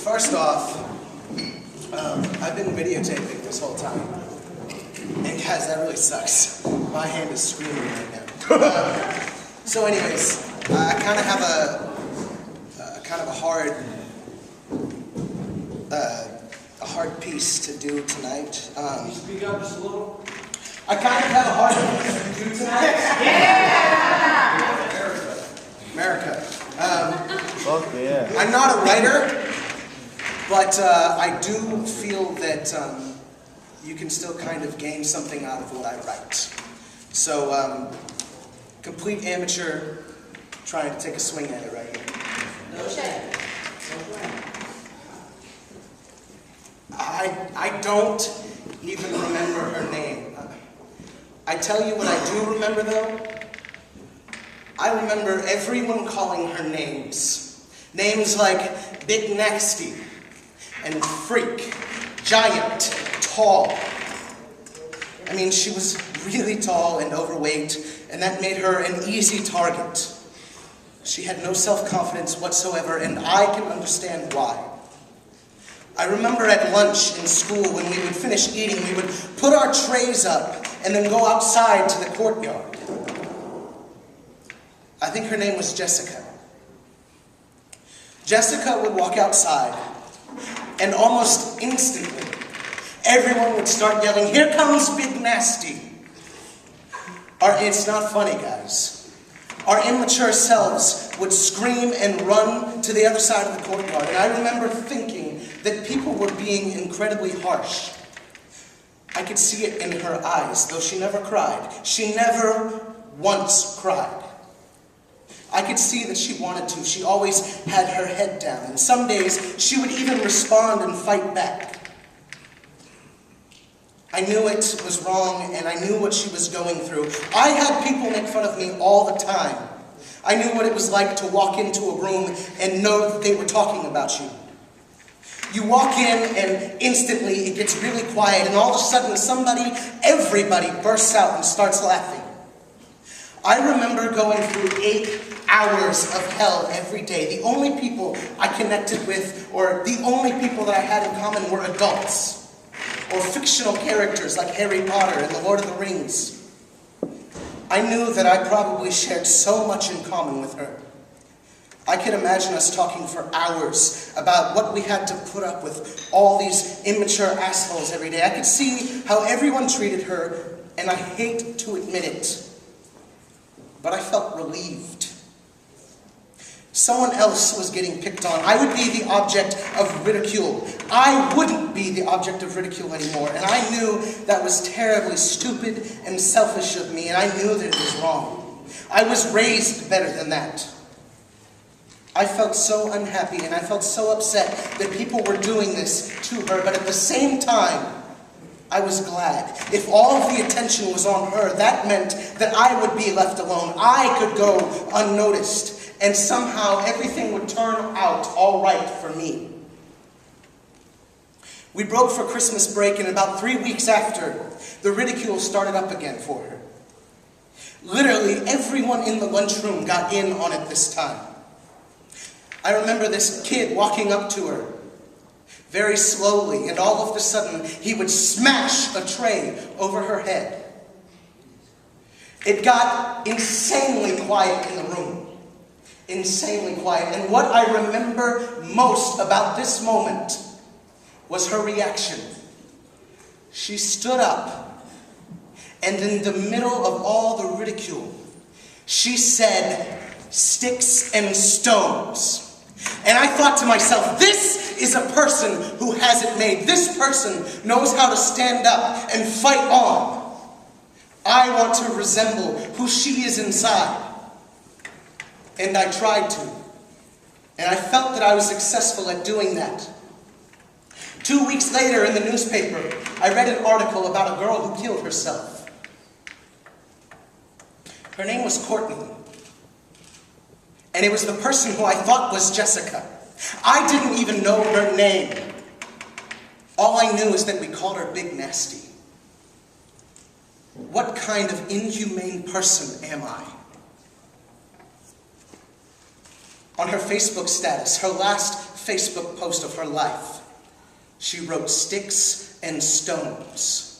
First off, I've been videotaping this whole time. And guys, that really sucks. My hand is screaming right now. So anyways, I kind of have a hard piece to do tonight. Can you speak up just a little? I kind of have a hard piece to do tonight. Yeah! America. Fuck yeah. I'm not a writer, but I do feel that you can still kind of gain something out of what I write. So, complete amateur, trying to take a swing at it right here. No shame. I don't even remember her name. I tell you what I do remember though. I remember everyone calling her names. Names like Big Nasty and Freak, Giant, Tall. I mean, she was really tall and overweight, and that made her an easy target. She had no self-confidence whatsoever, and I can understand why. I remember at lunch in school when we would finish eating, we would put our trays up and then go outside to the courtyard. I think her name was Jessica. Jessica would walk outside, and almost instantly, everyone would start yelling, "Here comes Big Nasty!" It's not funny, guys. Our immature selves would scream and run to the other side of the courtyard, and I remember thinking that people were being incredibly harsh. I could see it in her eyes, though she never cried. She never once cried. I could see that she wanted to. She always had her head down, and some days she would even respond and fight back. I knew it was wrong, and I knew what she was going through. I had people make fun of me all the time. I knew what it was like to walk into a room and know that they were talking about you. You walk in, and instantly it gets really quiet, and all of a sudden everybody bursts out and starts laughing. I remember going through 8 hours of hell every day. The only people I connected with, or the only people that I had in common, were adults. Or fictional characters like Harry Potter and the Lord of the Rings. I knew that I probably shared so much in common with her. I could imagine us talking for hours about what we had to put up with all these immature assholes every day. I could see how everyone treated her, and I hate to admit it, but I felt relieved. Someone else was getting picked on. I would be the object of ridicule. I wouldn't be the object of ridicule anymore. And I knew that was terribly stupid and selfish of me, and I knew that it was wrong. I was raised better than that. I felt so unhappy, and I felt so upset that people were doing this to her, but at the same time, I was glad. If all of the attention was on her, that meant that I would be left alone. I could go unnoticed. And somehow everything would turn out all right for me. We broke for Christmas break, and about 3 weeks after, the ridicule started up again for her. Literally everyone in the lunchroom got in on it this time. I remember this kid walking up to her very slowly, and all of a sudden he would smash a tray over her head. It got insanely quiet in the room. Insanely quiet. And what I remember most about this moment was her reaction. She stood up, and in the middle of all the ridicule, she said, "Sticks and stones." And I thought to myself, this is a person who has it made. This person knows how to stand up and fight on. I want to resemble who she is inside. And I tried to. And I felt that I was successful at doing that. 2 weeks later in the newspaper, I read an article about a girl who killed herself. Her name was Courtney. And it was the person who I thought was Jessica. I didn't even know her name. All I knew is that we called her Big Nasty. What kind of inhumane person am I? On her Facebook status, her last Facebook post of her life. She wrote sticks and stones.